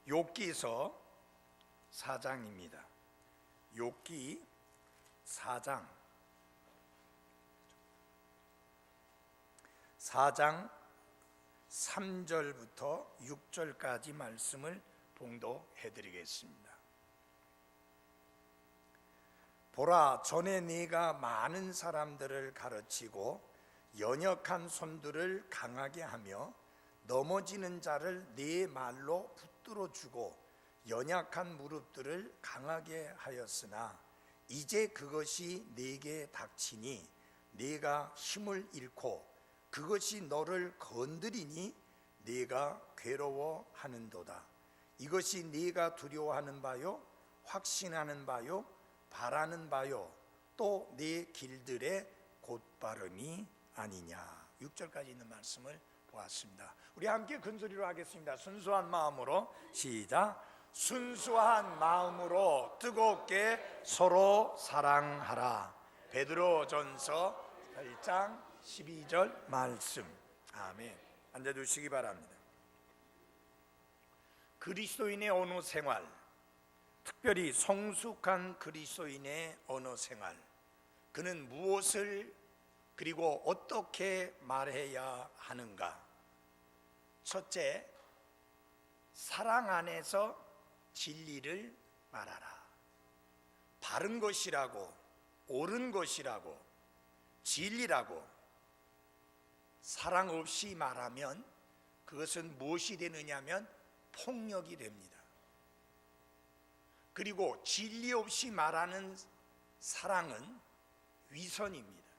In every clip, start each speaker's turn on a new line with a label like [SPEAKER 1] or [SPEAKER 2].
[SPEAKER 1] 욥기서 4장입니다. 욥기 4장 3절부터 6절까지 말씀을 봉독해 드리겠습니다. 보라, 전에 네가 많은 사람들을 가르치고 연약한 손들을 강하게 하며 넘어지는 자를 네 말로 붙들어 주고 연약한 무릎들을 강하게 하였으나 이제 그것이 네게 닥치니 네가 힘을 잃고 그것이 너를 건드리니 네가 괴로워하는도다. 이것이 네가 두려워하는 바요, 확신하는 바요, 바라는 바요, 또 네 길들의 곧바름이 아니냐. 6절까지 있는 말씀을 보았습니다. 우리 함께 큰소리로 하겠습니다. 순수한 마음으로 시작. 순수한 마음으로 뜨겁게 서로 사랑하라. 베드로전서 8장 12절 말씀. 아멘. 앉아주시기 바랍니다. 그리스도인의 언어 생활, 특별히 성숙한 그리스도인의 언어 생활, 그는 무엇을 그리고 어떻게 말해야 하는가? 첫째, 사랑 안에서 진리를 말하라. 바른 것이라고, 옳은 것이라고, 진리라고 사랑 없이 말하면 그것은 무엇이 되느냐면 폭력이 됩니다. 그리고 진리 없이 말하는 사랑은 위선입니다.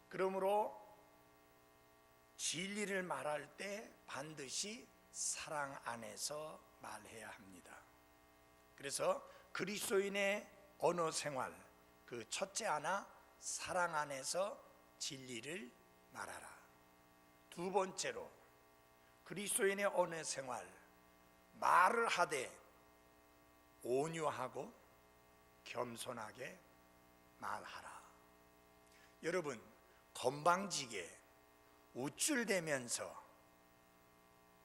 [SPEAKER 1] 그러므로 진리를 말할 때 반드시 사랑 안에서 말해야 합니다. 그래서 그리스도인의 언어 생활, 그 첫째 하나, 사랑 안에서 진리를 말하라. 두 번째로 그리스도인의 언어 생활, 말을 하되 온유하고 겸손하게 말하라. 여러분, 건방지게 우쭐대면서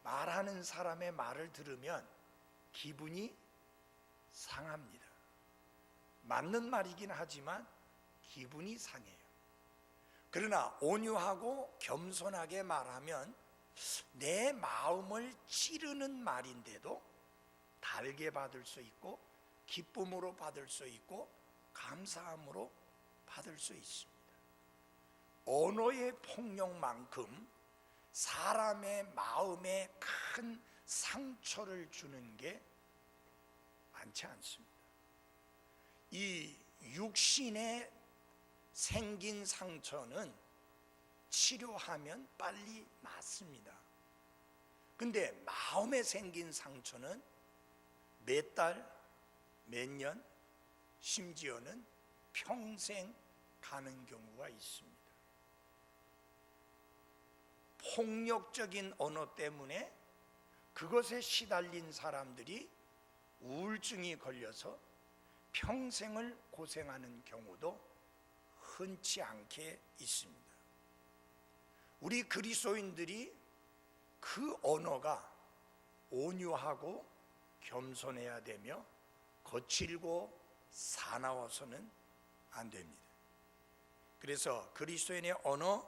[SPEAKER 1] 말하는 사람의 말을 들으면 기분이 상합니다. 맞는 말이긴 하지만 기분이 상해요. 그러나 온유하고 겸손하게 말하면 내 마음을 찌르는 말인데도 달게 받을 수 있고 기쁨으로 받을 수 있고 감사함으로 받을 수 있습니다. 언어의 폭력만큼 사람의 마음에 큰 상처를 주는 게 많지 않습니다. 이 육신에 생긴 상처는 치료하면 빨리 낫습니다. 근데 마음에 생긴 상처는 몇 달, 몇 년, 심지어는 평생 가는 경우가 있습니다. 폭력적인 언어 때문에 그것에 시달린 사람들이 우울증이 걸려서 평생을 고생하는 경우도 흔치 않게 있습니다. 우리 그리스도인들이 그 언어가 온유하고 겸손해야 되며 거칠고 사나워서는 안 됩니다. 그래서 그리스도인의 언어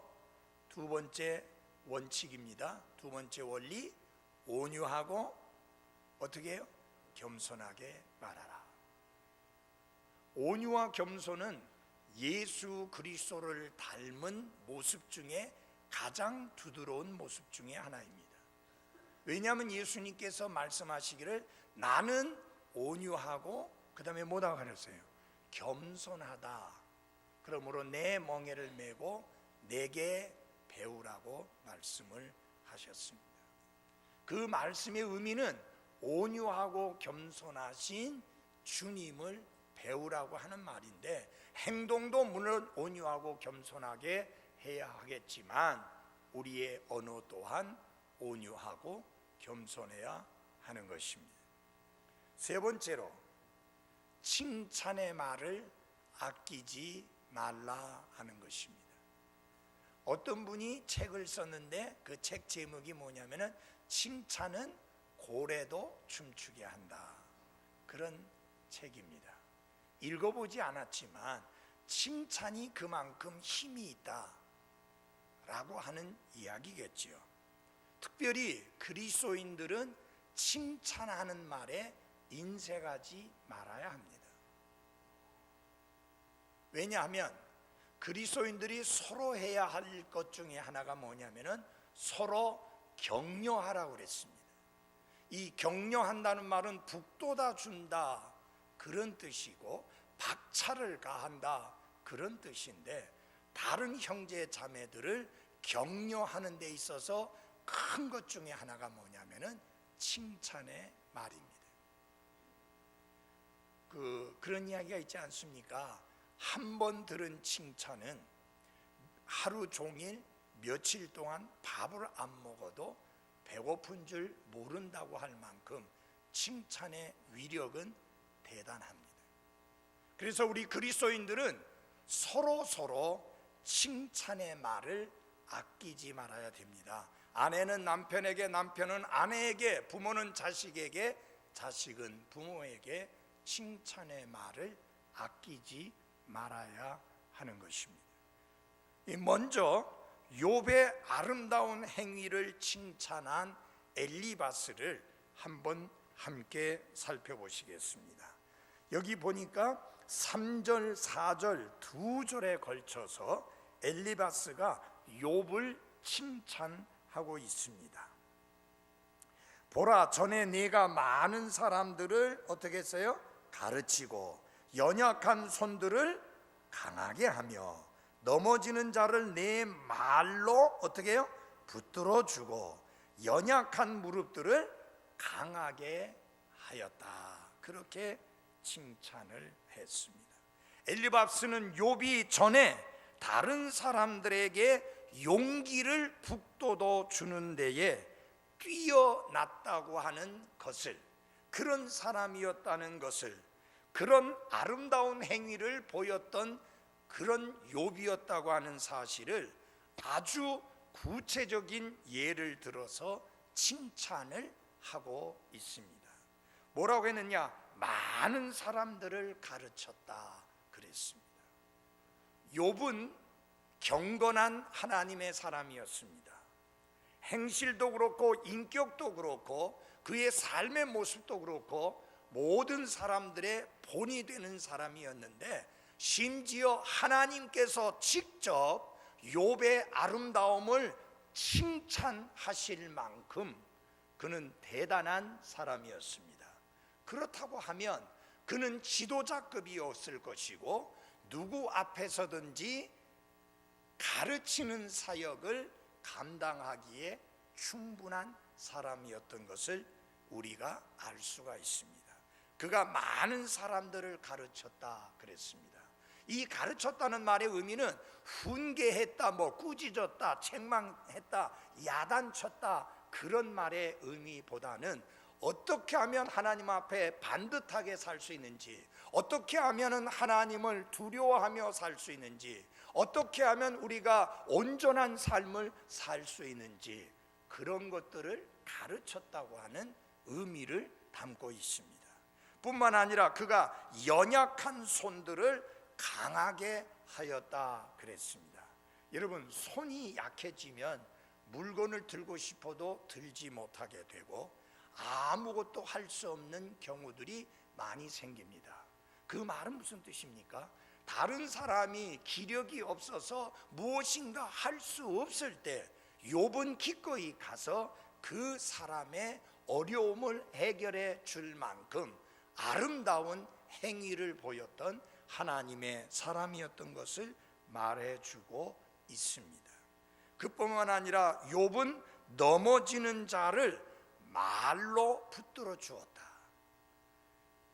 [SPEAKER 1] 두 번째 원칙입니다. 두 번째 원리, 온유하고 어떻게 해요? 겸손하게 말하라. 온유와 겸손은 예수 그리스도를 닮은 모습 중에 가장 두드러운 모습 중에 하나입니다. 왜냐하면 예수님께서 말씀하시기를 나는 온유하고 그 다음에 뭐라고 하셨어요? 겸손하다. 그러므로 내 멍에를 메고 내게 배우라고 말씀을 하셨습니다. 그 말씀의 의미는 온유하고 겸손하신 주님을 배우라고 하는 말인데, 행동도 물론 온유하고 겸손하게 해야 하겠지만 우리의 언어 또한 온유하고 겸손해야 하는 것입니다. 세 번째로 칭찬의 말을 아끼지 말라 하는 것입니다. 어떤 분이 책을 썼는데 그 책 제목이 뭐냐면은 칭찬은 고래도 춤추게 한다. 그런 책입니다. 읽어보지 않았지만 칭찬이 그만큼 힘이 있다라고 하는 이야기겠지요. 특별히 그리스도인들은 칭찬하는 말에 인색하지 말아야 합니다. 왜냐하면 그리스도인들이 서로 해야 할 것 중에 하나가 뭐냐면은 서로 격려하라고 그랬습니다. 이 격려한다는 말은 북돋아 준다 그런 뜻이고 박차를 가한다 그런 뜻인데, 다른 형제 자매들을 격려하는 데 있어서 큰 것 중에 하나가 뭐냐면은 칭찬의 말입니다. 그런 이야기가 있지 않습니까? 한 번 들은 칭찬은 하루 종일 며칠 동안 밥을 안 먹어도 배고픈 줄 모른다고 할 만큼 칭찬의 위력은 대단합니다. 그래서 우리 그리스도인들은 서로 칭찬의 말을 아끼지 말아야 됩니다. 아내는 남편에게, 남편은 아내에게, 부모는 자식에게, 자식은 부모에게 칭찬의 말을 아끼지 말아야 하는 것입니다. 먼저 욥의 아름다운 행위를 칭찬한 엘리바스를 한번 함께 살펴보시겠습니다. 여기 보니까 3절, 4절 두 절에 걸쳐서 엘리바스가 욥을 칭찬하고 있습니다. 보라, 전에 네가 많은 사람들을 어떻게 했어요? 가르치고 연약한 손들을 강하게 하며 넘어지는 자를 내 말로 어떻게 해요? 붙들어 주고 연약한 무릎들을 강하게 하였다. 그렇게 칭찬을 했습니다. 엘리바스는 욥이 전에 다른 사람들에게 용기를 북돋워 주는 데에 뛰어났다고 하는 것을, 그런 사람이었다는 것을, 그런 아름다운 행위를 보였던 그런 욥이었다고 하는 사실을 아주 구체적인 예를 들어서 칭찬을 하고 있습니다. 뭐라고 했느냐? 많은 사람들을 가르쳤다 그랬습니다. 욥은 경건한 하나님의 사람이었습니다. 행실도 그렇고 인격도 그렇고 그의 삶의 모습도 그렇고 모든 사람들의 본이 되는 사람이었는데, 심지어 하나님께서 직접 욥의 아름다움을 칭찬하실 만큼 그는 대단한 사람이었습니다. 그렇다고 하면 그는 지도자급이었을 것이고 누구 앞에서든지 가르치는 사역을 감당하기에 충분한 사람이었던 것을 우리가 알 수가 있습니다. 그가 많은 사람들을 가르쳤다 그랬습니다. 이 가르쳤다는 말의 의미는 훈계했다, 꾸짖었다, 책망했다, 야단쳤다 그런 말의 의미보다는 어떻게 하면 하나님 앞에 반듯하게 살 수 있는지, 어떻게 하면 하나님을 두려워하며 살 수 있는지, 어떻게 하면 우리가 온전한 삶을 살 수 있는지, 그런 것들을 가르쳤다고 하는 의미를 담고 있습니다. 뿐만 아니라 그가 연약한 손들을 강하게 하였다 그랬습니다. 여러분, 손이 약해지면 물건을 들고 싶어도 들지 못하게 되고 아무것도 할 수 없는 경우들이 많이 생깁니다. 그 말은 무슨 뜻입니까? 다른 사람이 기력이 없어서 무엇인가 할 수 없을 때 욥은 기꺼이 가서 그 사람의 어려움을 해결해 줄 만큼 아름다운 행위를 보였던 하나님의 사람이었던 것을 말해주고 있습니다. 그뿐만 아니라 욥은 넘어지는 자를 말로 붙들어 주었다.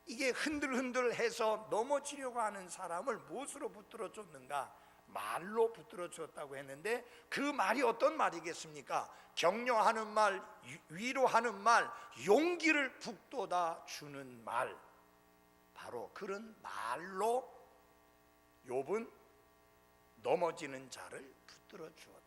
[SPEAKER 1] 이게 흔들흔들해서 넘어지려고 하는 사람을 무엇으로 붙들어 줬는가? 말로 붙들어 주었다고 했는데, 그 말이 어떤 말이겠습니까? 격려하는 말, 위로하는 말, 용기를 북돋아 주는 말, 바로 그런 말로 욥은 넘어지는 자를 붙들어 주었다.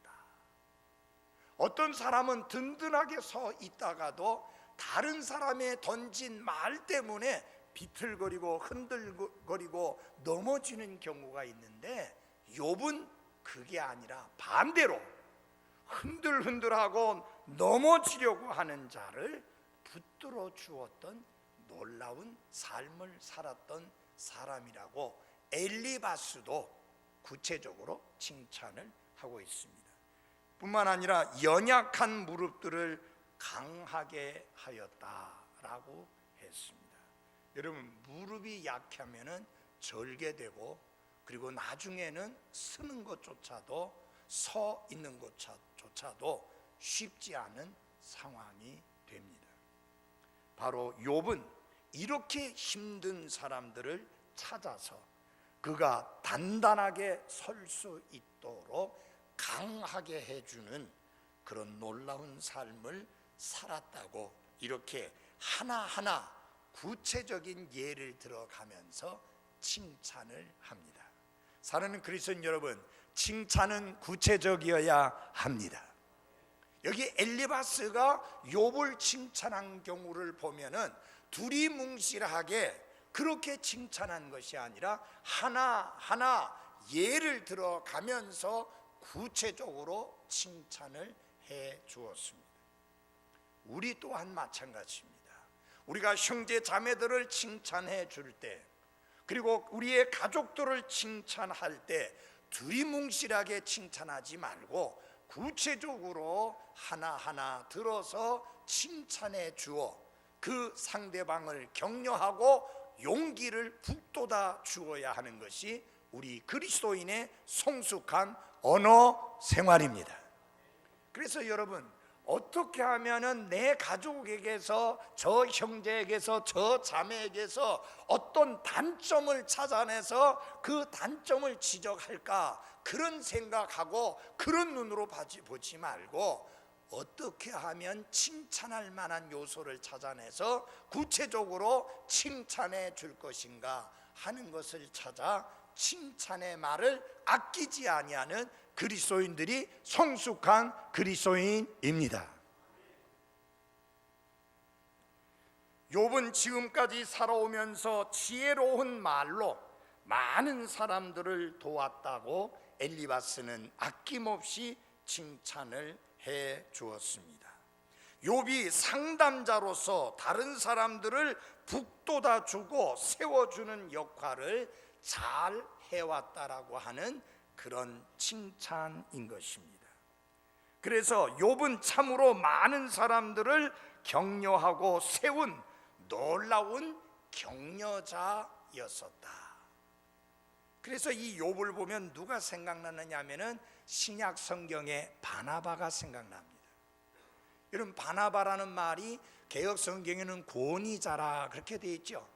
[SPEAKER 1] 어떤 사람은 든든하게 서 있다가도 다른 사람의 던진 말 때문에 비틀거리고 흔들거리고 넘어지는 경우가 있는데, 욥은 그게 아니라 반대로 흔들흔들하고 넘어지려고 하는 자를 붙들어 주었던 놀라운 삶을 살았던 사람이라고 엘리바스도 구체적으로 칭찬을 하고 있습니다. 뿐만 아니라 연약한 무릎들을 강하게 하였다라고 했습니다. 여러분, 무릎이 약하면은 절개되고, 그리고 나중에는 서는 것조차도, 서 있는 것조차도 쉽지 않은 상황이 됩니다. 바로 욥은 이렇게 힘든 사람들을 찾아서 그가 단단하게 설 수 있도록 강하게 해주는 그런 놀라운 삶을 살았다고, 이렇게 하나하나 구체적인 예를 들어가면서 칭찬을 합니다. 사랑하는 그리스도인 여러분, 칭찬은 구체적이어야 합니다. 여기 엘리바스가 욥을 칭찬한 경우를 보면은 두리뭉실하게 그렇게 칭찬한 것이 아니라 하나하나 예를 들어가면서 구체적으로 칭찬을 해 주었습니다. 우리 또한 마찬가지입니다. 우리가 형제 자매들을 칭찬해 줄 때, 그리고 우리의 가족들을 칭찬할 때 두리뭉실하게 칭찬하지 말고 구체적으로 하나하나 들어서 칭찬해 주어 그 상대방을 격려하고 용기를 북돋아 주어야 하는 것이 우리 그리스도인의 성숙한 언어 생활입니다. 그래서 여러분, 어떻게 하면은 내 가족에게서, 저 형제에게서, 저 자매에게서 어떤 단점을 찾아내서 그 단점을 지적할까, 그런 생각하고 그런 눈으로 보지 말고 어떻게 하면 칭찬할 만한 요소를 찾아내서 구체적으로 칭찬해 줄 것인가 하는 것을 찾아 칭찬의 말을 아끼지 아니하는 그리스도인들이 성숙한 그리스도인입니다. 욥은 지금까지 살아오면서 지혜로운 말로 많은 사람들을 도왔다고 엘리바스는 아낌없이 칭찬을 해 주었습니다. 욥이 상담자로서 다른 사람들을 북돋아 주고 세워주는 역할을 잘 해왔다라고 하는 그런 칭찬인 것입니다. 그래서 욥은 참으로 많은 사람들을 격려하고 세운 놀라운 격려자였었다. 그래서 이 욥을 보면 누가 생각나느냐 하면은 신약 성경의 바나바가 생각납니다. 여러분, 바나바라는 말이 개역 성경에는 권위자라 그렇게 되어 있죠.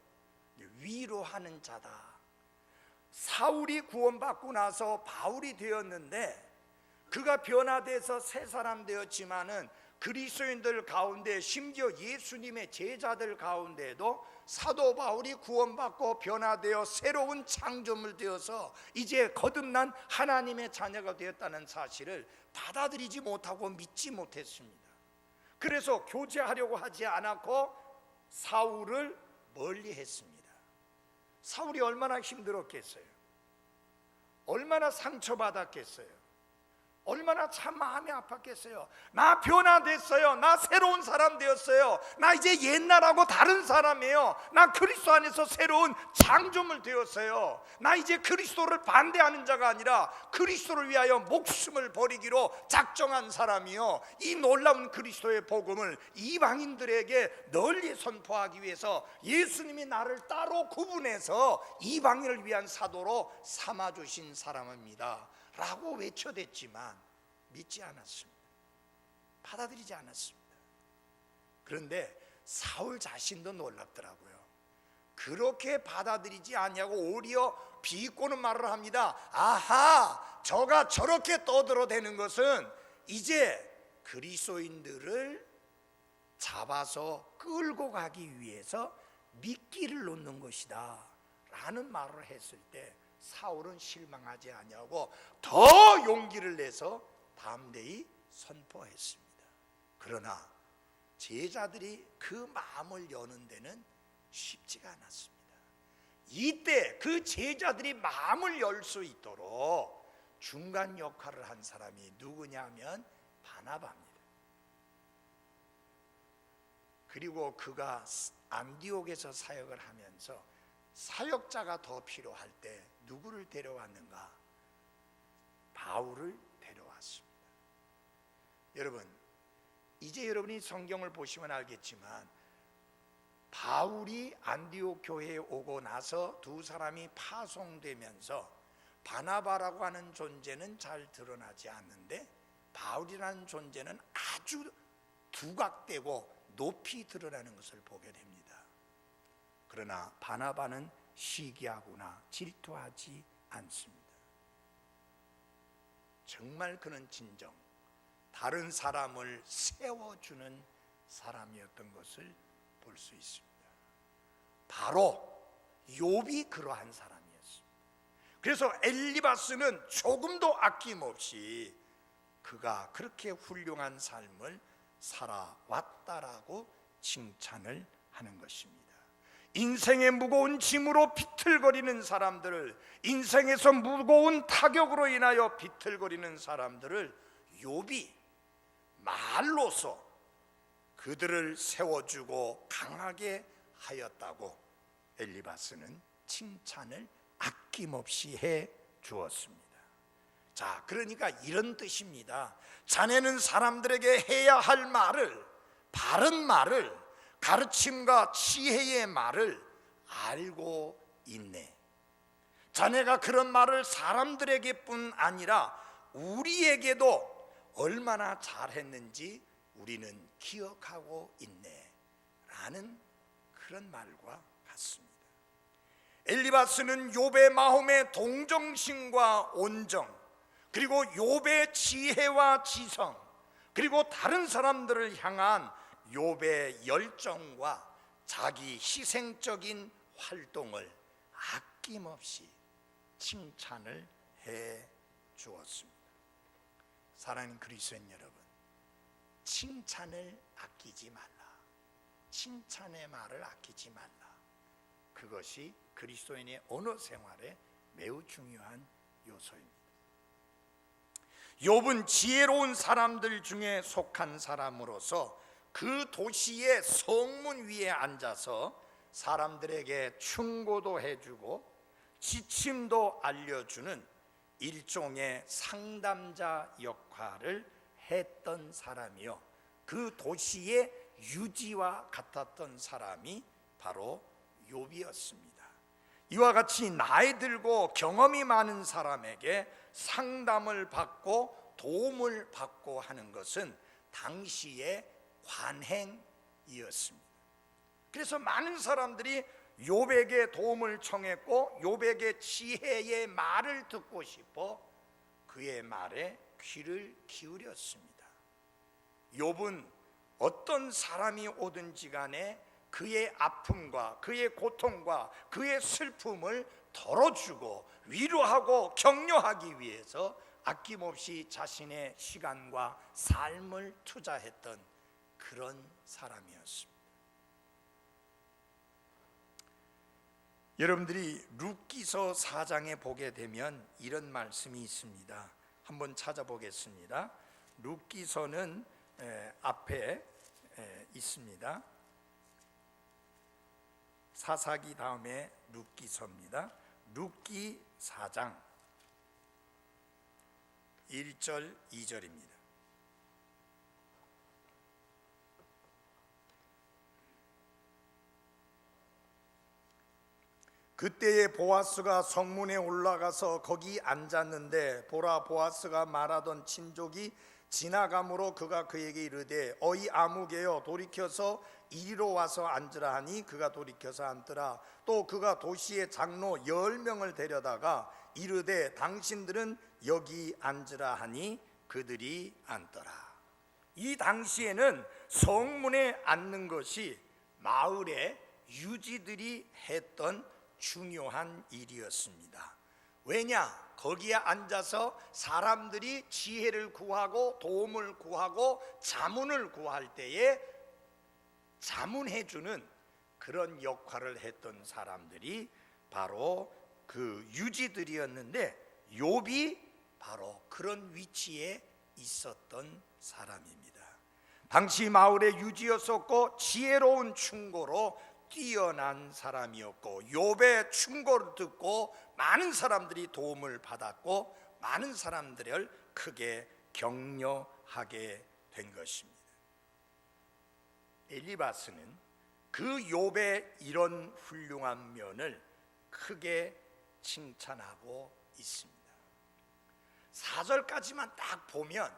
[SPEAKER 1] 위로하는 자다. 사울이 구원받고 나서 바울이 되었는데, 그가 변화돼서 새 사람 되었지만은 그리스도인들 가운데, 심지어 예수님의 제자들 가운데도 사도 바울이 구원받고 변화되어 새로운 창조물 되어서 이제 거듭난 하나님의 자녀가 되었다는 사실을 받아들이지 못하고 믿지 못했습니다. 그래서 교제하려고 하지 않았고 사울을 멀리 했습니다. 사울이 얼마나 힘들었겠어요? 얼마나 상처받았겠어요? 얼마나 참 마음이 아팠겠어요? 나 변화됐어요. 나 새로운 사람 되었어요. 나 이제 옛날하고 다른 사람이에요. 나 그리스도 안에서 새로운 창조물 되었어요. 나 이제 그리스도를 반대하는 자가 아니라 그리스도를 위하여 목숨을 버리기로 작정한 사람이요, 이 놀라운 그리스도의 복음을 이방인들에게 널리 선포하기 위해서 예수님이 나를 따로 구분해서 이방인을 위한 사도로 삼아주신 사람입니다 라고 외쳐댔지만 믿지 않았습니다. 받아들이지 않았습니다. 그런데 사울 자신도 놀랍더라고요. 그렇게 받아들이지 아니하고 오히려 비꼬는 말을 합니다. 아하, 저가 저렇게 떠들어대는 것은 이제 그리스도인들을 잡아서 끌고 가기 위해서 미끼를 놓는 것이다 라는 말을 했을 때 사울은 실망하지 아니하고 더 용기를 내서 담대히 선포했습니다. 그러나 제자들이 그 마음을 여는 데는 쉽지가 않았습니다. 이때 그 제자들이 마음을 열 수 있도록 중간 역할을 한 사람이 누구냐면 바나바입니다. 그리고 그가 안디옥에서 사역을 하면서 사역자가 더 필요할 때 누구를 데려왔는가? 바울을 데려왔습니다. 여러분, 이제 여러분이 성경을 보시면 알겠지만 바울이 안디옥 교회에 오고 나서 두 사람이 파송되면서 바나바라고 하는 존재는 잘 드러나지 않는데 바울이라는 존재는 아주 두각되고 높이 드러나는 것을 보게 됩니다. 그러나 바나바는 시기하거나 질투하지 않습니다. 정말 그는 진정 다른 사람을 세워주는 사람이었던 것을 볼 수 있습니다. 바로 욥이 그러한 사람이었습니다. 그래서 엘리바스는 조금도 아낌없이 그가 그렇게 훌륭한 삶을 살아왔다라고 칭찬을 하는 것입니다. 인생의 무거운 짐으로 비틀거리는 사람들을, 인생에서 무거운 타격으로 인하여 비틀거리는 사람들을 욥이 말로서 그들을 세워주고 강하게 하였다고 엘리바스는 칭찬을 아낌없이 해 주었습니다. 자, 그러니까 이런 뜻입니다. 자네는 사람들에게 해야 할 말을, 바른 말을, 가르침과 지혜의 말을 알고 있네. 자네가 그런 말을 사람들에게뿐 아니라 우리에게도 얼마나 잘했는지 우리는 기억하고 있네 라는 그런 말과 같습니다. 엘리바스는 욥의 마음의 동정심과 온정, 그리고 욥의 지혜와 지성, 그리고 다른 사람들을 향한 욥의 열정과 자기 희생적인 활동을 아낌없이 칭찬을 해 주었습니다. 사랑하는 그리스도인 여러분, 칭찬을 아끼지 말라. 칭찬의 말을 아끼지 말라. 그것이 그리스도인의 언어 생활에 매우 중요한 요소입니다. 욥은 지혜로운 사람들 중에 속한 사람으로서 그 도시의 성문 위에 앉아서 사람들에게 충고도 해주고 지침도 알려주는 일종의 상담자 역할을 했던 사람이요, 그 도시의 유지와 같았던 사람이 바로 욥이었습니다. 이와 같이 나이 들고 경험이 많은 사람에게 상담을 받고 도움을 받고 하는 것은 당시의 관행이었습니다. 그래서 많은 사람들이 욥에게 도움을 청했고 욥에게 지혜의 말을 듣고 싶어 그의 말에 귀를 기울였습니다. 욥은 어떤 사람이 오든지 간에 그의 아픔과 그의 고통과 그의 슬픔을 덜어주고 위로하고 격려하기 위해서 아낌없이 자신의 시간과 삶을 투자했던 그런 사람이었습니다. 여러분들이 룻기서 4장에 보게 되면 이런 말씀이 있습니다. 한번 찾아보겠습니다. 룻기서는 앞에 있습니다. 사사기 다음에 룻기서입니다. 룻기 4장 1절 2절입니다. 그때에 보아스가 성문에 올라가서 거기 앉았는데 보라, 보아스가 말하던 친족이 지나가므로 그가 그에게 이르되 어이 아무개여 돌이켜서 이리로 와서 앉으라 하니 그가 돌이켜서 앉더라. 또 그가 도시의 장로 10명을 데려다가 이르되 당신들은 여기 앉으라 하니 그들이 앉더라. 이 당시에는 성문에 앉는 것이 마을의 유지들이 했던 중요한 일이었습니다. 왜냐? 거기에 앉아서 사람들이 지혜를 구하고 도움을 구하고 자문을 구할 때에 자문해주는 그런 역할을 했던 사람들이 바로 그 유지들이었는데, 욥이 바로 그런 위치에 있었던 사람입니다. 당시 마을의 유지였었고 지혜로운 충고로 뛰어난 사람이었고, 욥의 충고를 듣고 많은 사람들이 도움을 받았고 많은 사람들을 크게 격려하게 된 것입니다. 엘리바스는 그 욥의 이런 훌륭한 면을 크게 칭찬하고 있습니다. 4절까지만 딱 보면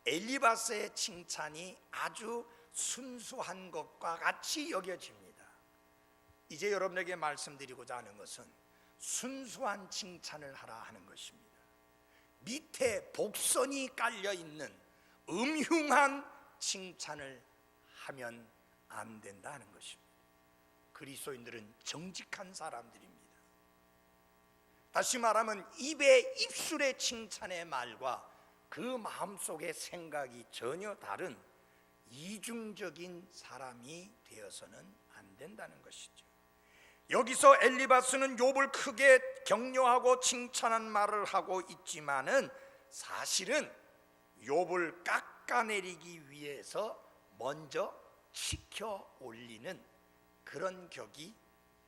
[SPEAKER 1] 엘리바스의 칭찬이 아주 순수한 것과 같이 여겨집니다. 이제 여러분에게 말씀드리고자 하는 것은 순수한 칭찬을 하라 하는 것입니다. 밑에 복선이 깔려 있는 음흉한 칭찬을 하면 안 된다 하는 것입니다. 그리스도인들은 정직한 사람들입니다. 다시 말하면 입술의 칭찬의 말과 그 마음속의 생각이 전혀 다른 이중적인 사람이 되어서는 안 된다는 것이죠. 여기서 엘리바스는 욥을 크게 격려하고 칭찬한 말을 하고 있지만은 사실은 욥을 깎아내리기 위해서 먼저 치켜 올리는 그런 격이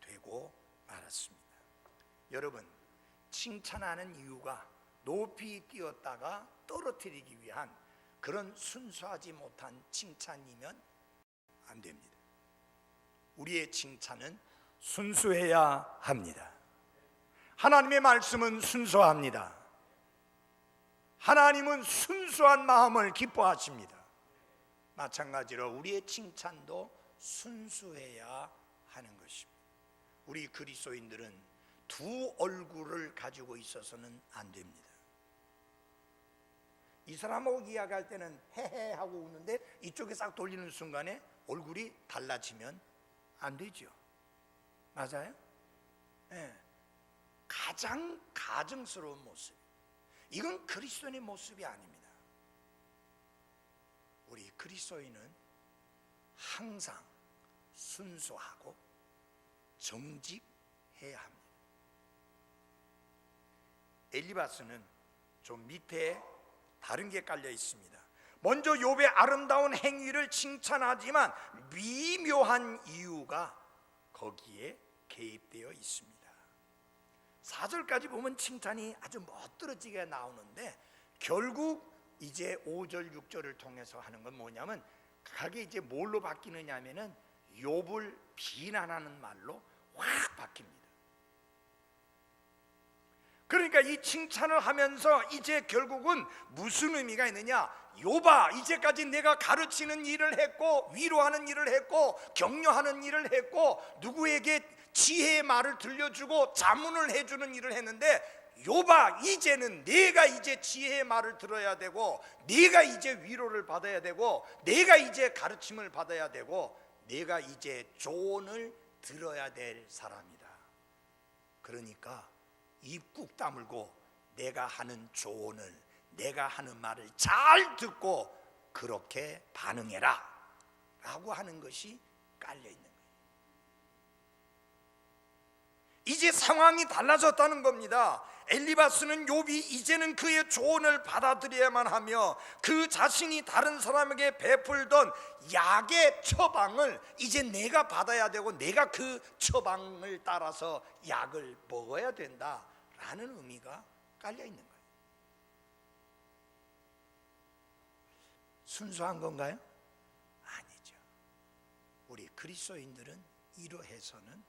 [SPEAKER 1] 되고 말았습니다. 여러분, 칭찬하는 이유가 높이 띄었다가 떨어뜨리기 위한 그런 순수하지 못한 칭찬이면 안 됩니다. 우리의 칭찬은 순수해야 합니다. 하나님의 말씀은 순수합니다. 하나님은 순수한 마음을 기뻐하십니다. 마찬가지로 우리의 칭찬도 순수해야 하는 것입니다. 우리 그리스도인들은 두 얼굴을 가지고 있어서는 안 됩니다. 이 사람하고 이야기할 때는 헤헤 하고 웃는데 이쪽에 싹 돌리는 순간에 얼굴이 달라지면 안 되죠. 맞아요? 네. 가장 가증스러운 모습, 이건 그리스도인의 모습이 아닙니다. 우리 그리스도인은 항상 순수하고 정직해야 합니다. 엘리바스는 좀 밑에 다른 게 깔려 있습니다. 먼저 욥의 아름다운 행위를 칭찬하지만 미묘한 이유가 거기에 개입되어 있습니다. 4절까지 보면 칭찬이 아주 멋들어지게 나오는데 결국 이제 5절 6절을 통해서 하는 건 뭐냐면 그게 이제 뭘로 바뀌느냐 하면은 욥을 비난하는 말로 확 바뀝니다. 그러니까 이 칭찬을 하면서 이제 결국은 무슨 의미가 있느냐, 욥아, 이제까지 내가 가르치는 일을 했고 위로하는 일을 했고 격려하는 일을 했고 누구에게 지혜의 말을 들려주고 자문을 해주는 일을 했는데, 욥아, 이제는 내가 이제 지혜의 말을 들어야 되고 내가 이제 위로를 받아야 되고 내가 이제 가르침을 받아야 되고 내가 이제 조언을 들어야 될 사람이다. 그러니까 입 꾹 다물고 내가 하는 조언을, 내가 하는 말을 잘 듣고 그렇게 반응해라 라고 하는 것이 깔려 있는 거예요. 이제 상황이 달라졌다는 겁니다. 엘리바스는 욥이 이제는 그의 조언을 받아들여야만 하며 그 자신이 다른 사람에게 베풀던 약의 처방을 이제 내가 받아야 되고 내가 그 처방을 따라서 약을 먹어야 된다라는 의미가 깔려 있는 거예요. 순수한 건가요? 아니죠. 우리 그리스도인들은 이러해서는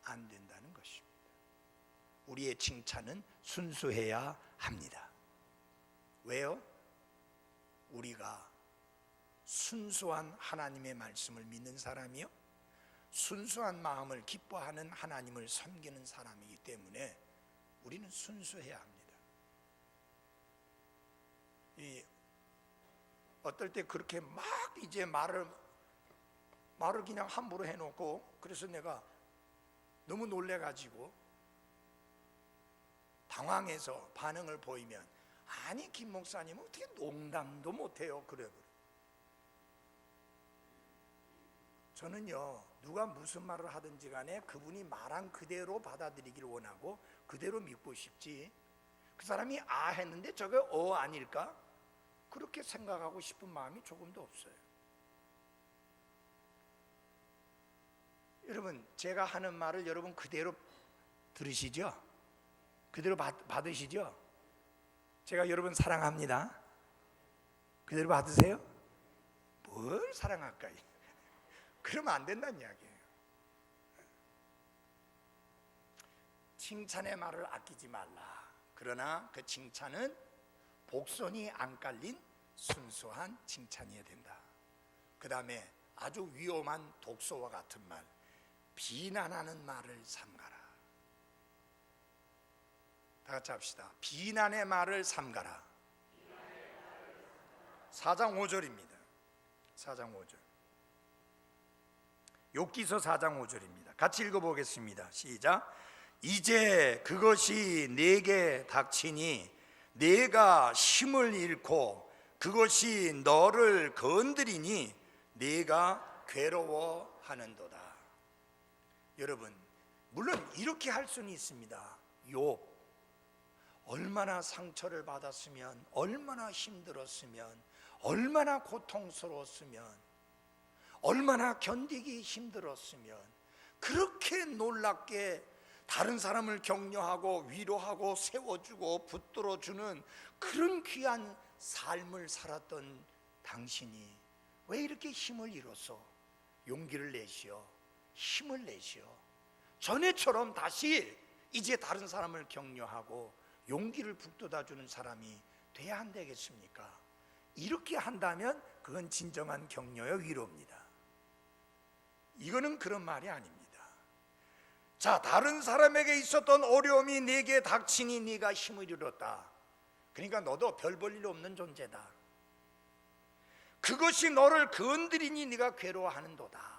[SPEAKER 1] 안 된다는 것입니다. 우리의 칭찬은 순수해야 합니다. 왜요? 우리가 순수한 하나님의 말씀을 믿는 사람이요, 순수한 마음을 기뻐하는 하나님을 섬기는 사람이기 때문에 우리는 순수해야 합니다. 어떨 때 그렇게 막 이제 말을 그냥 함부로 해놓고, 그래서 내가 너무 놀래가지고 당황해서 반응을 보이면, 아니 김 목사님은 어떻게 농담도 못해요? 그래. 저는요, 누가 무슨 말을 하든지 간에 그분이 말한 그대로 받아들이기를 원하고 그대로 믿고 싶지, 그 사람이 아 했는데 저게 어 아닐까? 그렇게 생각하고 싶은 마음이 조금도 없어요. 여러분, 제가 하는 말을 여러분 그대로 들으시죠? 그대로 받으시죠? 제가 여러분 사랑합니다. 그대로 받으세요? 뭘 사랑할까? 그러면 안 된다는 이야기예요. 칭찬의 말을 아끼지 말라. 그러나 그 칭찬은 복선이 안 깔린 순수한 칭찬이어야 된다. 그 다음에 아주 위험한 독소와 같은 말, 비난하는 말을 삼가라. 다 같이 합시다. 비난의 말을 삼가라. 4장 5절입니다. 4장 5절. 욥기서 4장 5절입니다. 같이 읽어보겠습니다. 시작. 이제 그것이 내게 닥치니 내가 힘을 잃고 그것이 너를 건드리니 내가 괴로워하는도다. 여러분, 물론 이렇게 할 수는 있습니다. 욥 얼마나 상처를 받았으면, 얼마나 힘들었으면, 얼마나 고통스러웠으면, 얼마나 견디기 힘들었으면 그렇게 놀랍게 다른 사람을 격려하고 위로하고 세워주고 붙들어주는 그런 귀한 삶을 살았던 당신이 왜 이렇게 힘을 잃어서 용기를 내시오, 힘을 내시오, 전에처럼 다시 이제 다른 사람을 격려하고 용기를 북돋아주는 사람이 돼야 안 되겠습니까? 이렇게 한다면 그건 진정한 격려의 위로입니다. 이거는 그런 말이 아닙니다. 자, 다른 사람에게 있었던 어려움이 네게 닥치니 네가 힘을 잃었다. 그러니까 너도 별 볼 일 없는 존재다. 그것이 너를 건드리니 네가 괴로워하는도다.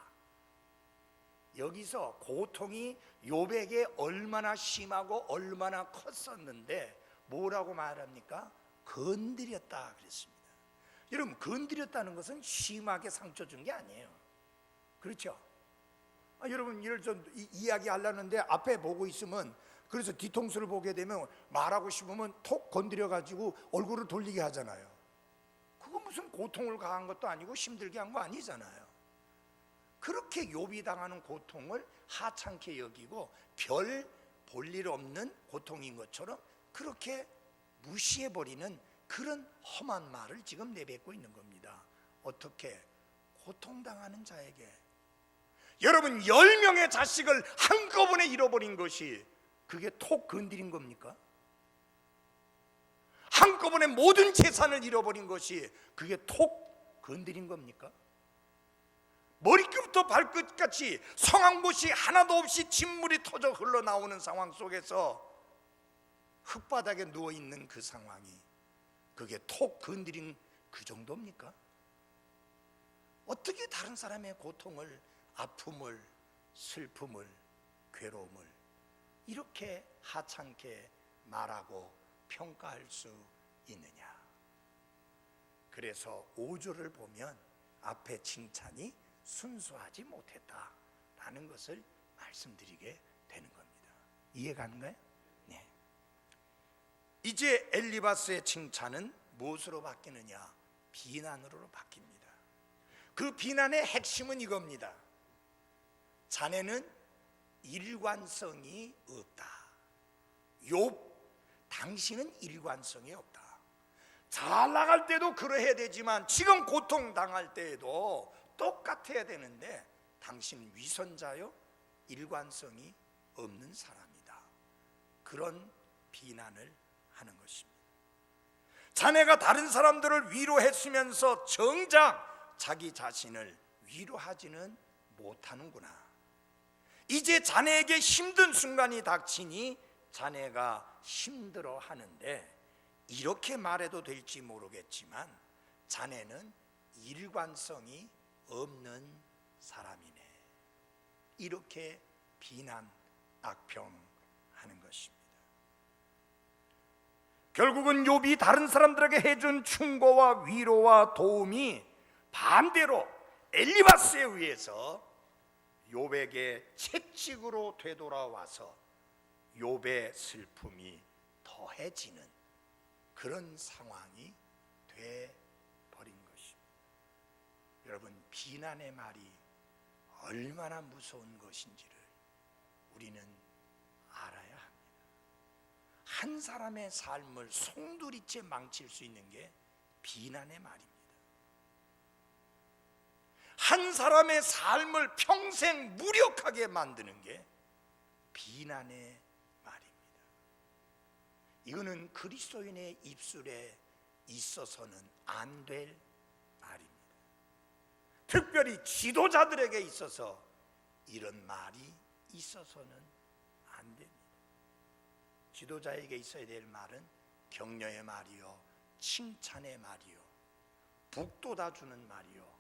[SPEAKER 1] 여기서 고통이 욥에게 얼마나 심하고 얼마나 컸었는데 뭐라고 말합니까? 건드렸다 그랬습니다. 여러분, 건드렸다는 것은 심하게 상처 준 게 아니에요. 그렇죠? 여러분, 이걸 좀 이야기 하려는데 앞에 보고 있으면, 그래서 뒤통수를 보게 되면 말하고 싶으면 톡 건드려 가지고 얼굴을 돌리게 하잖아요. 그거 무슨 고통을 가한 것도 아니고 힘들게 한 거 아니잖아요. 그렇게 욥이 당하는 고통을 하찮게 여기고 별 볼 일 없는 고통인 것처럼 그렇게 무시해버리는 그런 험한 말을 지금 내뱉고 있는 겁니다. 어떻게? 고통당하는 자에게. 여러분, 10명의 자식을 한꺼번에 잃어버린 것이 그게 톡 건드린 겁니까? 한꺼번에 모든 재산을 잃어버린 것이 그게 톡 건드린 겁니까? 머리끝부터 발끝까지 성한 곳이 하나도 없이 진물이 터져 흘러나오는 상황 속에서 흙바닥에 누워있는 그 상황이 그게 톡 건드린 그 정도입니까? 어떻게 다른 사람의 고통을, 아픔을, 슬픔을, 괴로움을 이렇게 하찮게 말하고 평가할 수 있느냐? 그래서 5절을 보면 앞에 칭찬이 순수하지 못했다라는 것을 말씀드리게 되는 겁니다. 이해가는가요? 네. 이제 엘리바스의 칭찬은 무엇으로 바뀌느냐? 비난으로 바뀝니다. 그 비난의 핵심은 이겁니다. 자네는 일관성이 없다. 욥, 당신은 일관성이 없다. 잘 나갈 때도 그러해야 되지만 지금 고통당할 때에도 똑같아야 되는데 당신 위선자요, 일관성이 없는 사람이다. 그런 비난을 하는 것입니다. 자네가 다른 사람들을 위로했으면서 정작 자기 자신을 위로하지는 못하는구나. 이제 자네에게 힘든 순간이 닥치니 자네가 힘들어 하는데 이렇게 말해도 될지 모르겠지만 자네는 일관성이 없는 사람이네. 이렇게 비난, 악평하는 것입니다. 결국은 욥이 다른 사람들에게 해준 충고와 위로와 도움이 반대로 엘리바스에 의해서 욥에게 채찍으로 되돌아와서 욥의 슬픔이 더해지는 그런 상황이 돼버린 것입니다. 여러분, 비난의 말이 얼마나 무서운 것인지를 우리는 알아야 합니다. 한 사람의 삶을 송두리째 망칠 수 있는 게 비난의 말입니다. 한 사람의 삶을 평생 무력하게 만드는 게 비난의 말입니다. 이거는 그리스도인의 입술에 있어서는 안 될 말입니다. 특별히 지도자들에게 있어서 이런 말이 있어서는 안 됩니다. 지도자에게 있어야 될 말은 격려의 말이요, 칭찬의 말이요, 북돋아주는 말이요,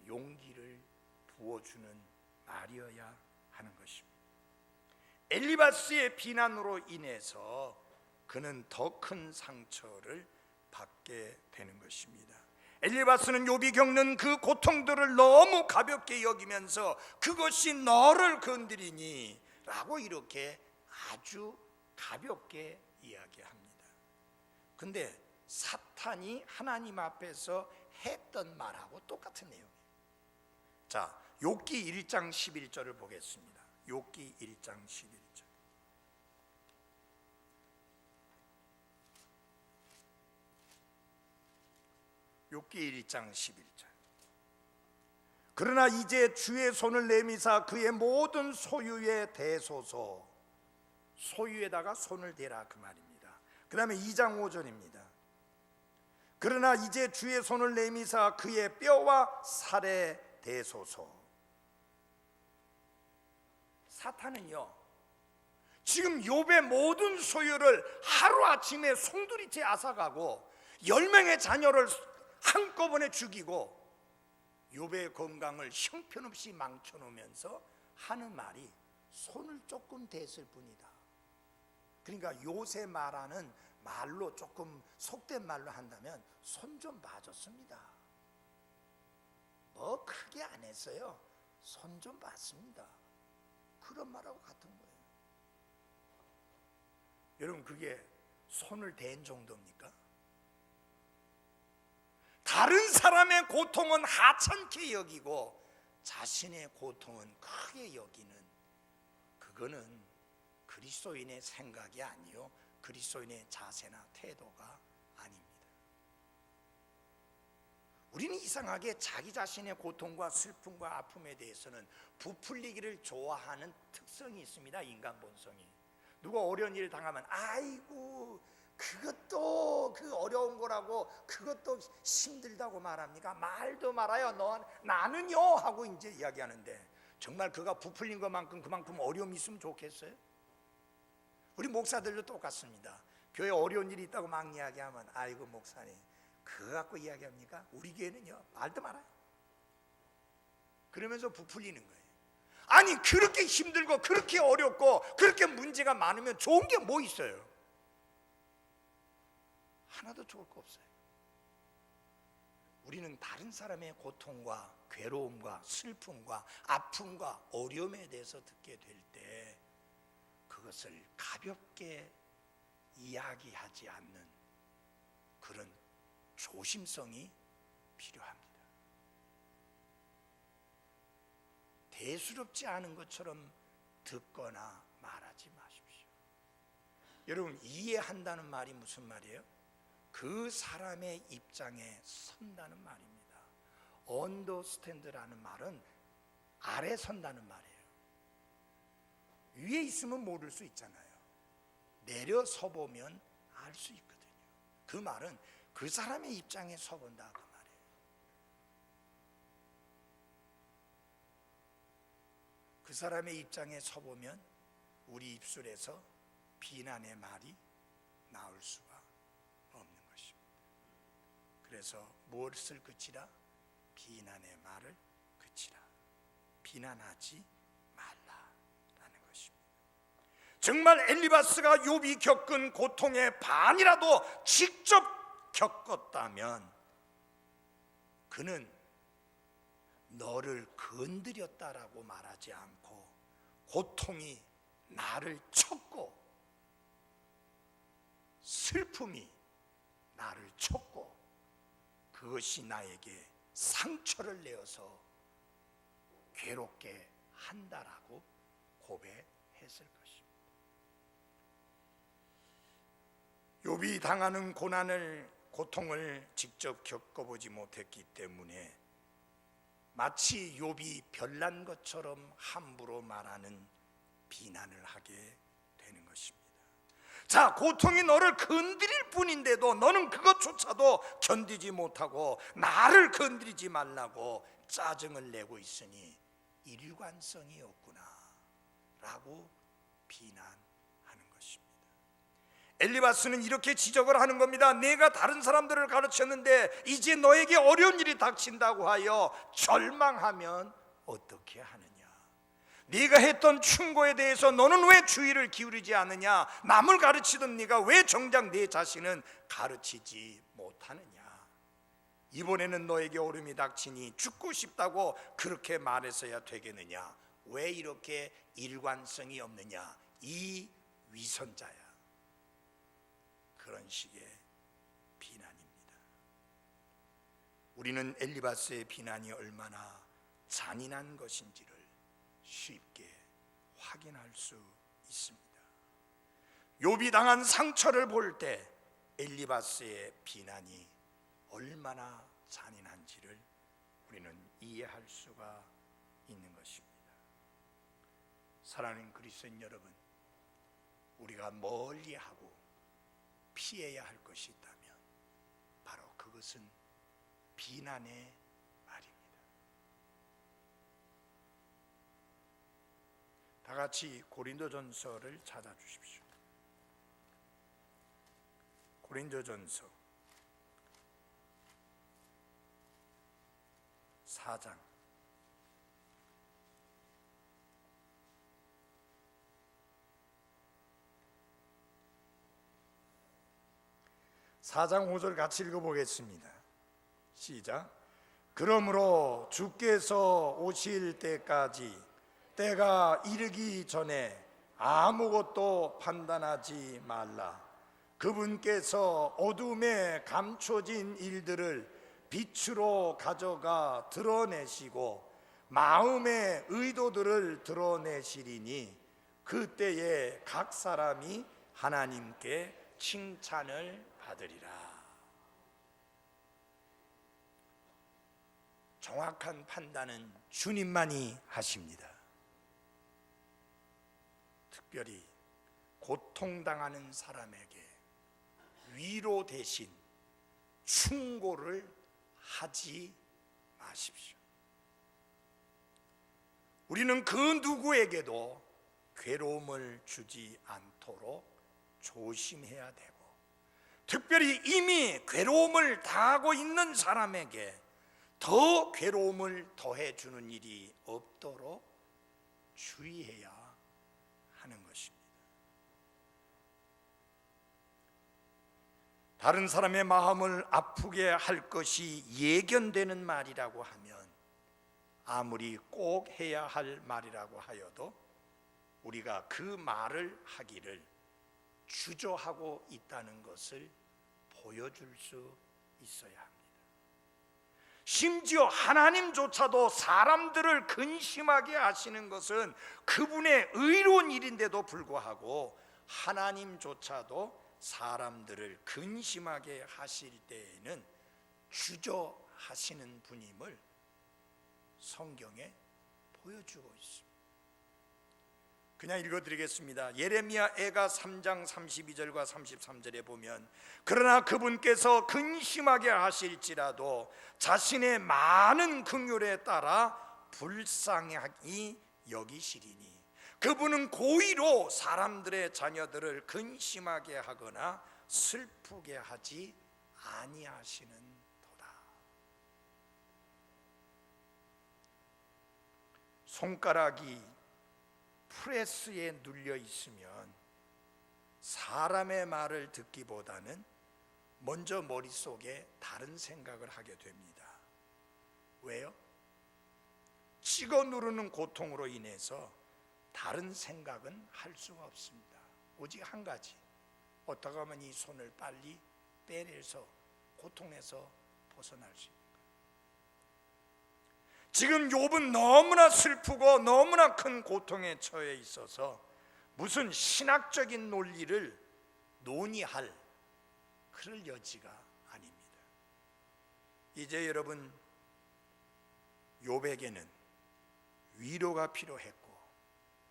[SPEAKER 1] 용기를 부어주는 말이어야 하는 것입니다. 엘리바스의 비난으로 인해서 그는 더 큰 상처를 받게 되는 것입니다. 엘리바스는 욥이 겪는 그 고통들을 너무 가볍게 여기면서 그것이 너를 건드리니 라고 이렇게 아주 가볍게 이야기합니다. 근데 사탄이 하나님 앞에서 했던 말하고 똑같은 내용이에요. 자, 욥기 1장 11절을 보겠습니다. 욥기 1장 11절. 욥기 1장 11절. 그러나 이제 주의 손을 내미사 그의 모든 소유에 대소서. 소유에다가 손을 대라, 그 말입니다. 그 다음에 2장 5절입니다. 그러나 이제 주의 손을 내미사 그의 뼈와 살에 대소서. 사탄은요, 지금 욥의 모든 소유를 하루아침에 송두리째 앗아가고 10명의 자녀를 한꺼번에 죽이고 욥의 건강을 형편없이 망쳐놓으면서 하는 말이 손을 조금 댔을 뿐이다. 그러니까 요새 말하는 말로 조금 속된 말로 한다면 손 좀 봐줬습니다. 뭐 크게 안 했어요. 손 좀 봤습니다. 그런 말하고 같은 거예요. 여러분, 그게 손을 댄 정도입니까? 다른 사람의 고통은 하찮게 여기고 자신의 고통은 크게 여기는, 그거는 그리스도인의 생각이 아니요, 그리스도인의 자세나 태도가 아닙니다. 우리는 이상하게 자기 자신의 고통과 슬픔과 아픔에 대해서는 부풀리기를 좋아하는 특성이 있습니다. 인간 본성이. 누가 어려운 일을 당하면 아이고 그것도 그 어려운 거라고 그것도 힘들다고 말합니까? 말도 말아요. 나는요 하고 이제 이야기하는데, 정말 그가 부풀린 것만큼 그만큼 어려움이 있으면 좋겠어요? 우리 목사들도 똑같습니다. 교회 어려운 일이 있다고 막 이야기하면 아이고 목사님 그거 갖고 이야기합니까? 우리 교회는요 말도 말아요. 그러면서 부풀리는 거예요. 아니 그렇게 힘들고 그렇게 어렵고 그렇게 문제가 많으면 좋은 게 뭐 있어요? 하나도 좋을 거 없어요. 우리는 다른 사람의 고통과 괴로움과 슬픔과 아픔과 어려움에 대해서 듣게 될 때 그것을 가볍게 이야기하지 않는 그런 조심성이 필요합니다. 대수롭지 않은 것처럼 듣거나 말하지 마십시오. 여러분, 이해한다는 말이 무슨 말이에요? 그 사람의 입장에 선다는 말입니다. 언더스탠드라는 말은 아래 선다는 말이에요. 위에 있으면 모를 수 있잖아요. 내려서 보면 알 수 있거든요. 그 말은 그 사람의 입장에 서본다, 그 말이에요. 그 사람의 입장에 서보면 우리 입술에서 비난의 말이 나올 수가 없는 것입니다. 그래서 무엇을 그치라? 비난의 말을 그치라. 비난하지 말라라는 것입니다. 정말 엘리바스가 욥이 겪은 고통의 반이라도 직접 겪었다면 그는 너를 건드렸다라고 말하지 않고 고통이 나를 쳤고 슬픔이 나를 쳤고 그것이 나에게 상처를 내어서 괴롭게 한다라고 고백했을 것입니다. 욥이 당하는 고난을 고통을 직접 겪어보지 못했기 때문에 마치 욥이 별난 것처럼 함부로 말하는 비난을 하게 되는 것입니다. 자, 고통이 너를 건드릴 뿐인데도 너는 그것조차도 견디지 못하고 나를 건드리지 말라고 짜증을 내고 있으니 일관성이 없구나 라고 비난하는 것입니다. 엘리바스는 이렇게 지적을 하는 겁니다. 내가 다른 사람들을 가르쳤는데 이제 너에게 어려운 일이 닥친다고 하여 절망하면 어떻게 하느냐? 네가 했던 충고에 대해서 너는 왜 주의를 기울이지 않느냐? 남을 가르치던 네가 왜 정작 네 자신은 가르치지 못하느냐? 이번에는 너에게 어려움이 닥치니 죽고 싶다고 그렇게 말해서야 되겠느냐? 왜 이렇게 일관성이 없느냐? 이 위선자야. 그런 식의 비난입니다. 우리는 엘리바스의 비난이 얼마나 잔인한 것인지를 쉽게 확인할 수 있습니다. 욥이 당한 상처를 볼 때 엘리바스의 비난이 얼마나 잔인한지를 우리는 이해할 수가 있는 것입니다. 사랑하는 그리스도인 여러분, 우리가 멀리하고 피해야 할 것이 있다면 바로 그것은 비난의 말입니다. 다 같이 고린도전서를 찾아주십시오. 고린도전서 4장 4장 5절 같이 읽어보겠습니다. 시작. 그러므로 주께서 오실 때까지 때가 이르기 전에 아무것도 판단하지 말라. 그분께서 어둠에 감춰진 일들을 빛으로 가져가 드러내시고 마음의 의도들을 드러내시리니 그때에 각 사람이 하나님께 칭찬을 받으리라. 정확한 판단은 주님만이 하십니다. 특별히 고통당하는 사람에게 위로 대신 충고를 하지 마십시오. 우리는 그 누구에게도 괴로움을 주지 않도록 조심해야 되고, 특별히 이미 괴로움을 당하고 있는 사람에게 더 괴로움을 더해주는 일이 없도록 주의해야 하는 것입니다. 다른 사람의 마음을 아프게 할 것이 예견되는 말이라고 하면, 아무리 꼭 해야 할 말이라고 하여도 우리가 그 말을 하기를 주저하고 있다는 것을 보여줄 수 있어야 합니다. 심지어 하나님조차도 사람들을 근심하게 하시는 것은 그분의 의로운 일인데도 불구하고 하나님조차도 사람들을 근심하게 하실 때에는 주저하시는 분임을 성경에 보여주고 있습니다. 그냥 읽어드리겠습니다. 예레미야 애가 3장 32절과 33절에 보면, 그러나 그분께서 근심하게 하실지라도 자신의 많은 긍휼에 따라 불쌍히 여기시리니 그분은 고의로 사람들의 자녀들을 근심하게 하거나 슬프게 하지 아니하시는 도다. 손가락이 프레스에 눌려 있으면 사람의 말을 듣기보다는 먼저 머릿속에 다른 생각을 하게 됩니다. 왜요? 찍어 누르는 고통으로 인해서 다른 생각은 할 수가 없습니다. 오직 한 가지, 어떻게 하면 이 손을 빨리 빼내서 고통에서 벗어날 수 있는가. 지금 욥은 너무나 슬프고 너무나 큰 고통에 처해 있어서 무슨 신학적인 논리를 논의할 그럴 여지가 아닙니다. 이제 여러분, 욥에게는 위로가 필요했고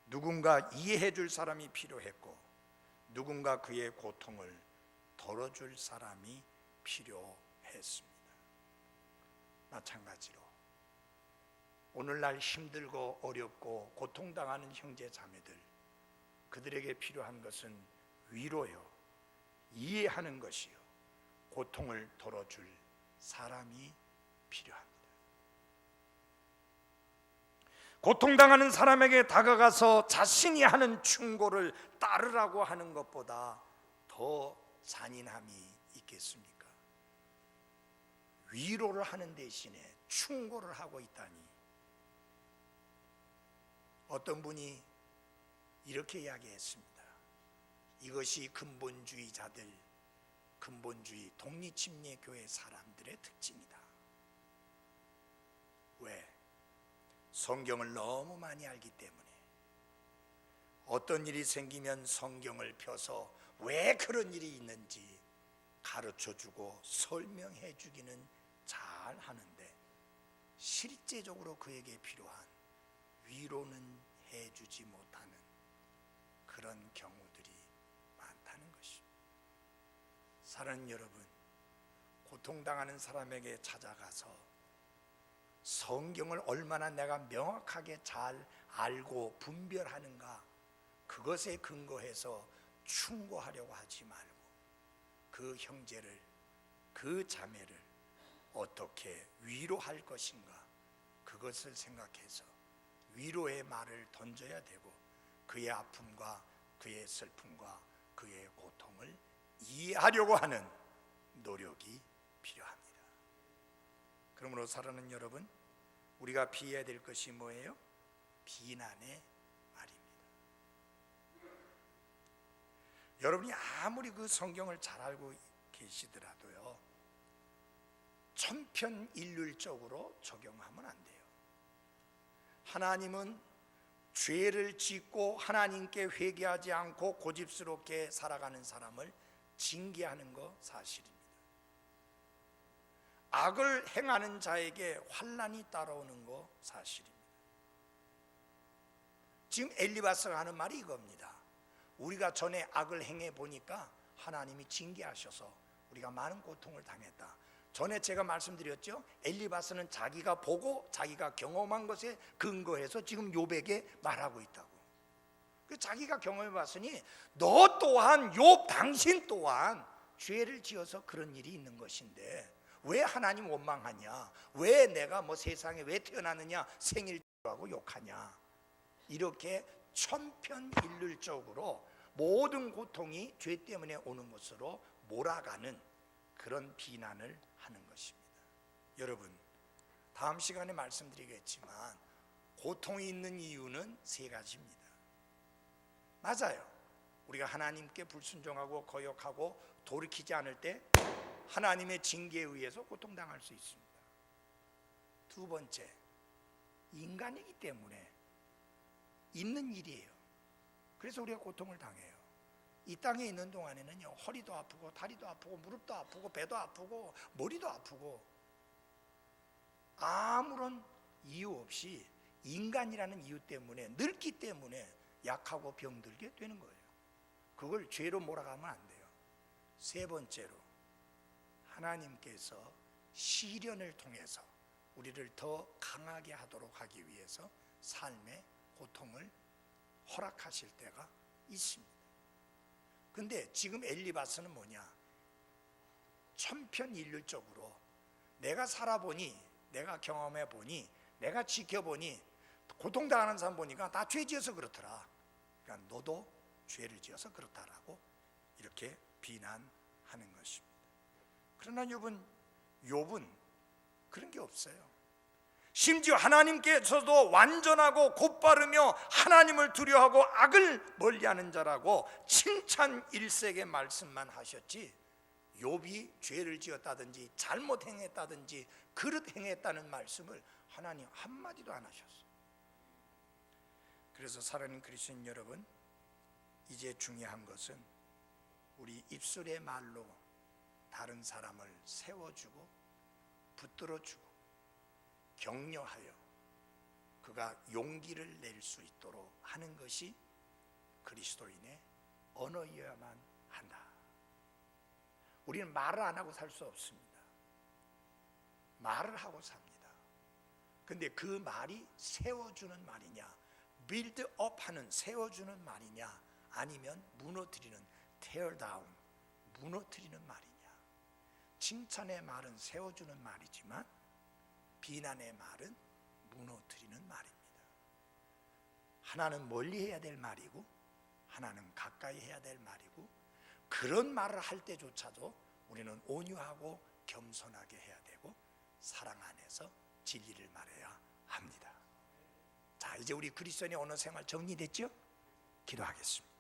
[SPEAKER 1] 누군가 이해해 줄 사람이 필요했고 누군가 그의 고통을 덜어줄 사람이 필요했습니다. 마찬가지로 오늘날 힘들고 어렵고 고통당하는 형제 자매들, 그들에게 필요한 것은 위로요, 이해하는 것이요, 고통을 덜어줄 사람이 필요합니다. 고통당하는 사람에게 다가가서 자신이 하는 충고를 따르라고 하는 것보다 더 잔인함이 있겠습니까? 위로를 하는 대신에 충고를 하고 있다니. 어떤 분이 이렇게 이야기했습니다. 이것이 근본주의자들, 근본주의 독립침례교회 사람들의 특징이다. 왜? 성경을 너무 많이 알기 때문에 어떤 일이 생기면 성경을 펴서 왜 그런 일이 있는지 가르쳐주고 설명해 주기는 잘 하는데 실제적으로 그에게 필요한 위로는 해주지 못하는 그런 경우들이 많다는 것입니다. 사랑하는 여러분, 고통당하는 사람에게 찾아가서 성경을 얼마나 내가 명확하게 잘 알고 분별하는가, 그것에 근거해서 충고하려고 하지 말고 그 형제를, 그 자매를 어떻게 위로할 것인가, 그것을 생각해서 위로의 말을 던져야 되고 그의 아픔과 그의 슬픔과 그의 고통을 이해하려고 하는 노력이 필요합니다. 그러므로 사랑하는 여러분, 우리가 피해야 될 것이 뭐예요? 비난의 말입니다. 여러분이 아무리 그 성경을 잘 알고 계시더라도요, 천편일률적으로 적용하면 안 돼요. 하나님은 죄를 짓고 하나님께 회개하지 않고 고집스럽게 살아가는 사람을 징계하는 거 사실입니다. 악을 행하는 자에게 환난이 따라오는 거 사실입니다. 지금 엘리바스가 하는 말이 이겁니다. 우리가 전에 악을 행해 보니까 하나님이 징계하셔서 우리가 많은 고통을 당했다. 전에 제가 말씀드렸죠. 엘리바스는 자기가 보고 자기가 경험한 것에 근거해서 지금 욥에게 말하고 있다고. 자기가 경험해 봤으니 너 또한, 욥 당신 또한 죄를 지어서 그런 일이 있는 것인데 왜 하나님 원망하냐, 왜 내가 뭐 세상에 왜 태어났느냐 생일하고 욕하냐, 이렇게 천편일률적으로 모든 고통이 죄 때문에 오는 것으로 몰아가는 그런 비난을 하는 것입니다. 여러분, 다음 시간에 말씀드리겠지만 고통이 있는 이유는 세 가지입니다. 맞아요. 우리가 하나님께 불순종하고 거역하고 돌이키지 않을 때 하나님의 징계에 의해서 고통당할 수 있습니다. 두 번째, 인간이기 때문에 있는 일이에요. 그래서 우리가 고통을 당해요. 이 땅에 있는 동안에는요, 허리도 아프고 다리도 아프고 무릎도 아프고 배도 아프고 머리도 아프고 아무런 이유 없이 인간이라는 이유 때문에, 늙기 때문에 약하고 병들게 되는 거예요. 그걸 죄로 몰아가면 안 돼요. 세 번째로, 하나님께서 시련을 통해서 우리를 더 강하게 하도록 하기 위해서 삶의 고통을 허락하실 때가 있습니다. 근데 지금 엘리바스는 뭐냐? 천편일률적으로 내가 살아보니, 내가 경험해보니, 내가 지켜보니 고통당하는 사람 보니까 다 죄 지어서 그렇더라. 그러니까 너도 죄를 지어서 그렇다라고 이렇게 비난하는 것입니다. 그러나 욥은 그런 게 없어요. 심지어 하나님께서도 완전하고 곧바르며 하나님을 두려워하고 악을 멀리하는 자라고 칭찬 일색의 말씀만 하셨지, 욥이 죄를 지었다든지 잘못 행했다든지 그릇 행했다는 말씀을 하나님 한마디도 안 하셨어요. 그래서 사랑하는 그리스도인 여러분, 이제 중요한 것은 우리 입술의 말로 다른 사람을 세워주고 붙들어주고 격려하여 그가 용기를 낼 수 있도록 하는 것이 그리스도인의 언어여야만 한다. 우리는 말을 안 하고 살 수 없습니다. 말을 하고 삽니다. 근데 그 말이 세워주는 말이냐, build up 하는 세워주는 말이냐, 아니면 무너뜨리는 tear down, 무너뜨리는 말이냐. 칭찬의 말은 세워주는 말이지만 비난의 말은 무너뜨리는 말입니다. 하나는 멀리 해야 될 말이고 하나는 가까이 해야 될 말이고, 그런 말을 할 때조차도 우리는 온유하고 겸손하게 해야 되고 사랑 안에서 진리를 말해야 합니다. 자, 이제 우리 그리스도인의 언어 생활 정리됐죠? 기도하겠습니다.